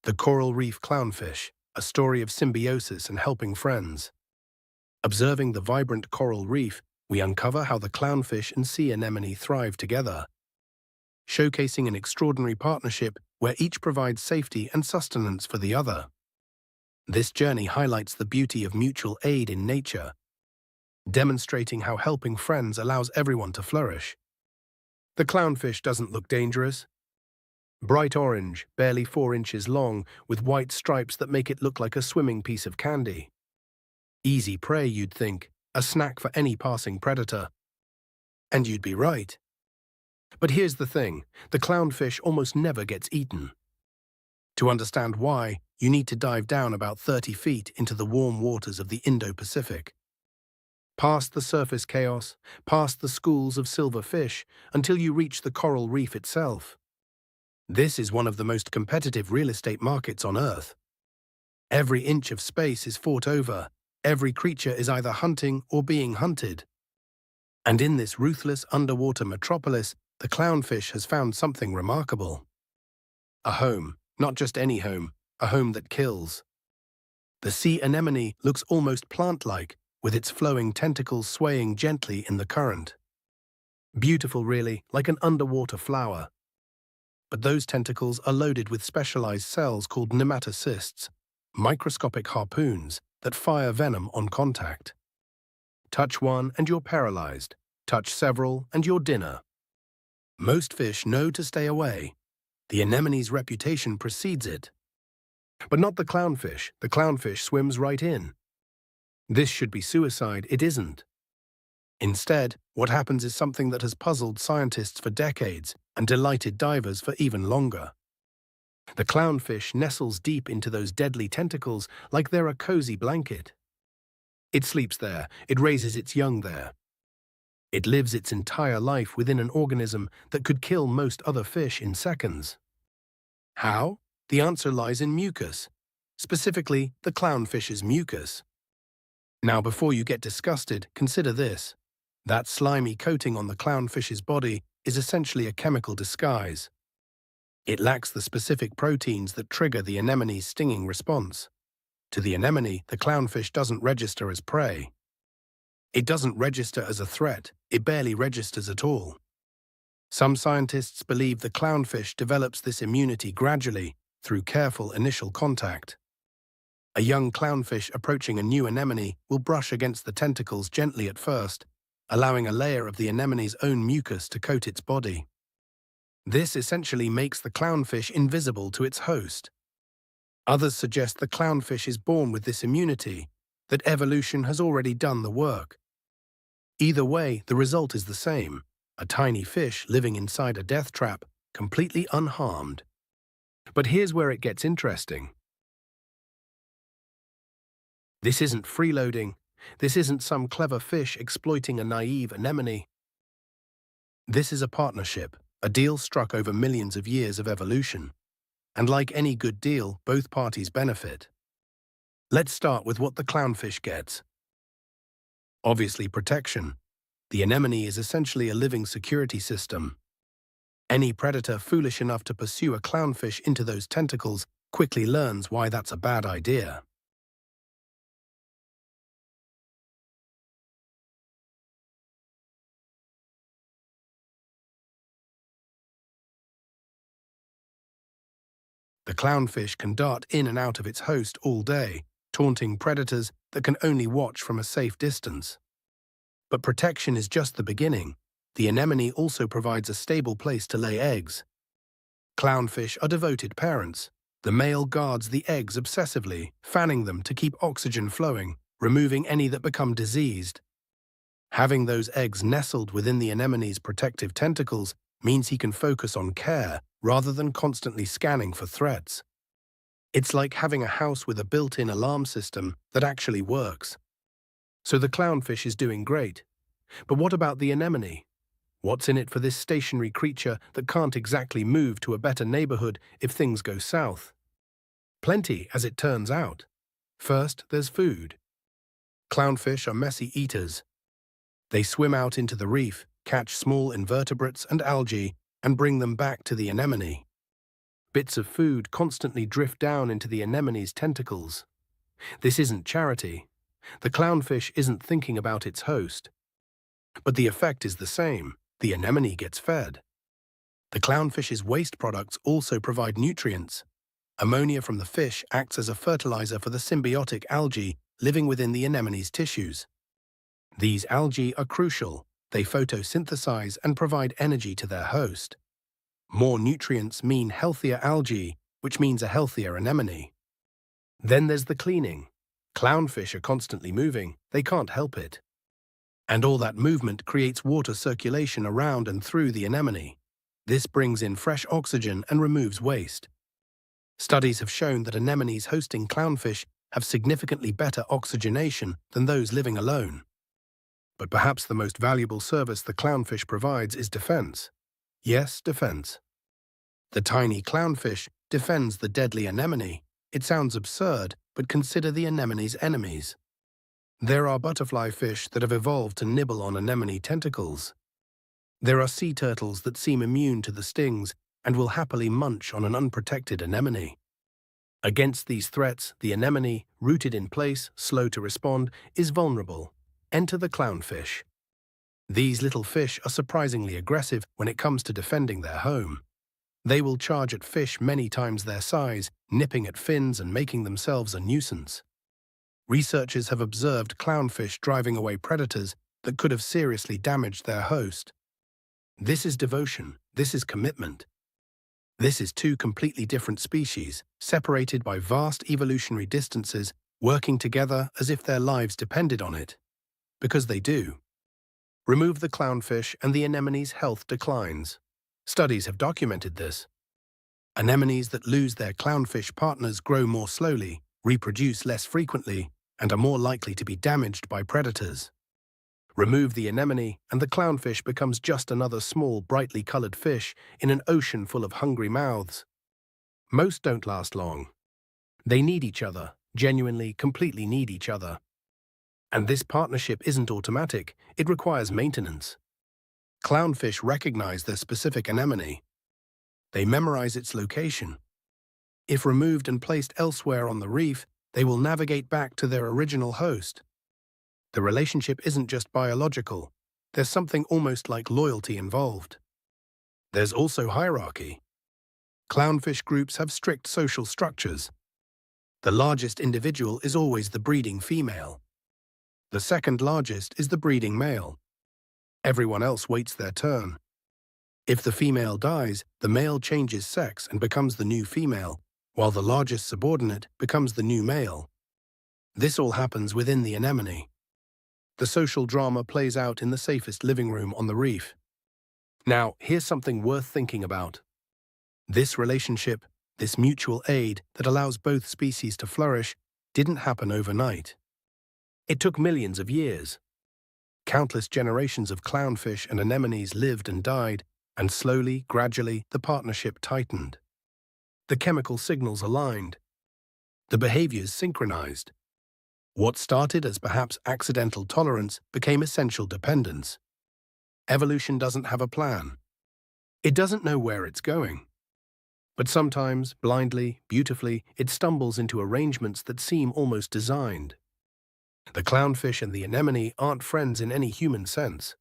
The coral reef clownfish, a story of symbiosis and helping friends. Observing the vibrant coral reef, we uncover how the clownfish and sea anemone thrive together, showcasing an extraordinary partnership where each provides safety and sustenance for the other. This journey highlights the beauty of mutual aid in nature, demonstrating how helping friends allows everyone to flourish. The clownfish doesn't look dangerous. Bright orange, barely 4 inches long, with white stripes that make it look like a swimming piece of candy. Easy prey, you'd think, a snack for any passing predator. And you'd be right. But here's the thing, the clownfish almost never gets eaten. To understand why, you need to dive down about 30 feet into the warm waters of the Indo-Pacific. Past the surface chaos, past the schools of silver fish, until you reach the coral reef itself. This is one of the most competitive real estate markets on Earth. Every inch of space is fought over, every creature is either hunting or being hunted. And in this ruthless underwater metropolis, the clownfish has found something remarkable. A home, not just any home, a home that kills. The sea anemone looks almost plant-like, with its flowing tentacles swaying gently in the current. Beautiful, really, like an underwater flower. But those tentacles are loaded with specialized cells called nematocysts, microscopic harpoons that fire venom on contact. Touch one and you're paralyzed. Touch several and you're dinner. Most fish know to stay away. The anemone's reputation precedes it. But not the clownfish. The clownfish swims right in. This should be suicide. It isn't. Instead, what happens is something that has puzzled scientists for decades and delighted divers for even longer. The clownfish nestles deep into those deadly tentacles like they're a cozy blanket. It sleeps there, it raises its young there. It lives its entire life within an organism that could kill most other fish in seconds. How? The answer lies in mucus, specifically the clownfish's mucus. Now, before you get disgusted, consider this. That slimy coating on the clownfish's body is essentially a chemical disguise. It lacks the specific proteins that trigger the anemone's stinging response. To the anemone, the clownfish doesn't register as prey. It doesn't register as a threat. It barely registers at all. Some scientists believe the clownfish develops this immunity gradually through careful initial contact. A young clownfish approaching a new anemone will brush against the tentacles gently at first, allowing a layer of the anemone's own mucus to coat its body. This essentially makes the clownfish invisible to its host. Others suggest the clownfish is born with this immunity, that evolution has already done the work. Either way, the result is the same, a tiny fish living inside a death trap, completely unharmed. But here's where it gets interesting. This isn't freeloading. This isn't some clever fish exploiting a naive anemone. This is a partnership, a deal struck over millions of years of evolution. And like any good deal, both parties benefit. Let's start with what the clownfish gets. Obviously, protection. The anemone is essentially a living security system. Any predator foolish enough to pursue a clownfish into those tentacles quickly learns why that's a bad idea. The clownfish can dart in and out of its host all day, taunting predators that can only watch from a safe distance. But protection is just the beginning. The anemone also provides a stable place to lay eggs. Clownfish are devoted parents. The male guards the eggs obsessively, fanning them to keep oxygen flowing, removing any that become diseased. Having those eggs nestled within the anemone's protective tentacles means he can focus on care rather than constantly scanning for threats. It's like having a house with a built-in alarm system that actually works. So the clownfish is doing great. But what about the anemone? What's in it for this stationary creature that can't exactly move to a better neighborhood if things go south? Plenty, as it turns out. First, there's food. Clownfish are messy eaters. They swim out into the reef, catch small invertebrates and algae, and bring them back to the anemone. Bits of food constantly drift down into the anemone's tentacles. This isn't charity. The clownfish isn't thinking about its host. But the effect is the same. The anemone gets fed. The clownfish's waste products also provide nutrients. Ammonia from the fish acts as a fertilizer for the symbiotic algae living within the anemone's tissues. These algae are crucial. They photosynthesize and provide energy to their host. More nutrients mean healthier algae, which means a healthier anemone. Then there's the cleaning. Clownfish are constantly moving. They can't help it. And all that movement creates water circulation around and through the anemone. This brings in fresh oxygen and removes waste. Studies have shown that anemones hosting clownfish have significantly better oxygenation than those living alone. But perhaps the most valuable service the clownfish provides is defense. Yes, defense. The tiny clownfish defends the deadly anemone. It sounds absurd, but consider the anemone's enemies. There are butterfly fish that have evolved to nibble on anemone tentacles. There are sea turtles that seem immune to the stings and will happily munch on an unprotected anemone. Against these threats, the anemone, rooted in place, slow to respond, is vulnerable. Enter the clownfish. These little fish are surprisingly aggressive when it comes to defending their home. They will charge at fish many times their size, nipping at fins and making themselves a nuisance. Researchers have observed clownfish driving away predators that could have seriously damaged their host. This is devotion. This is commitment. This is two completely different species, separated by vast evolutionary distances, working together as if their lives depended on it. Because they do. Remove the clownfish and the anemone's health declines. Studies have documented this. Anemones that lose their clownfish partners grow more slowly, reproduce less frequently, and are more likely to be damaged by predators. Remove the anemone, and the clownfish becomes just another small, brightly colored fish in an ocean full of hungry mouths. Most don't last long. They need each other, genuinely, completely need each other. And this partnership isn't automatic, it requires maintenance. Clownfish recognize their specific anemone. They memorize its location. If removed and placed elsewhere on the reef, they will navigate back to their original host. The relationship isn't just biological. There's something almost like loyalty involved. There's also hierarchy. Clownfish groups have strict social structures. The largest individual is always the breeding female. The second largest is the breeding male. Everyone else waits their turn. If the female dies, the male changes sex and becomes the new female, while the largest subordinate becomes the new male. This all happens within the anemone. The social drama plays out in the safest living room on the reef. Now, here's something worth thinking about. This relationship, this mutual aid that allows both species to flourish, didn't happen overnight. It took millions of years. Countless generations of clownfish and anemones lived and died, and slowly, gradually, the partnership tightened. The chemical signals aligned. The behaviors synchronized. What started as perhaps accidental tolerance became essential dependence. Evolution doesn't have a plan. It doesn't know where it's going. But sometimes, blindly, beautifully, it stumbles into arrangements that seem almost designed. The clownfish and the anemone aren't friends in any human sense.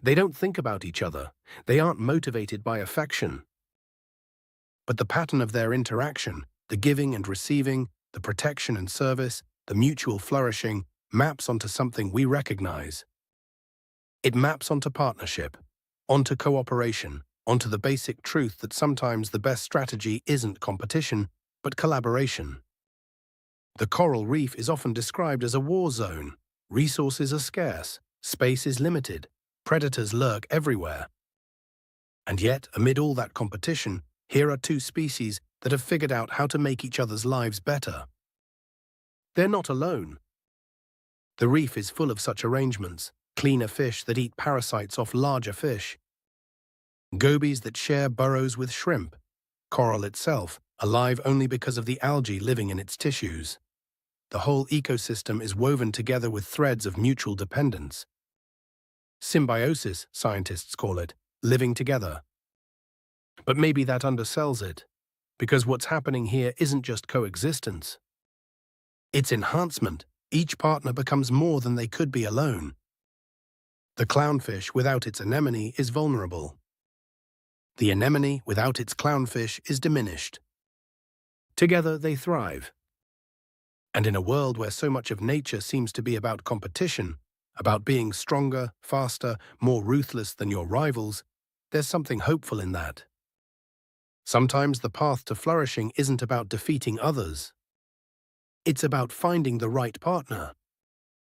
They don't think about each other. They aren't motivated by affection. But the pattern of their interaction, the giving and receiving, the protection and service, the mutual flourishing, maps onto something we recognize. It maps onto partnership, onto cooperation, onto the basic truth that sometimes the best strategy isn't competition, but collaboration. The coral reef is often described as a war zone. Resources are scarce, space is limited, predators lurk everywhere. And yet, amid all that competition, here are two species that have figured out how to make each other's lives better. They're not alone. The reef is full of such arrangements, cleaner fish that eat parasites off larger fish, gobies that share burrows with shrimp, coral itself, alive only because of the algae living in its tissues. The whole ecosystem is woven together with threads of mutual dependence. Symbiosis, scientists call it, living together. But maybe that undersells it. because what's happening here isn't just coexistence. It's enhancement. Each partner becomes more than they could be alone. The clownfish without its anemone is vulnerable. The anemone without its clownfish is diminished. Together they thrive. And in a world where so much of nature seems to be about competition, about being stronger, faster, more ruthless than your rivals, there's something hopeful in that. Sometimes the path to flourishing isn't about defeating others. It's about finding the right partner.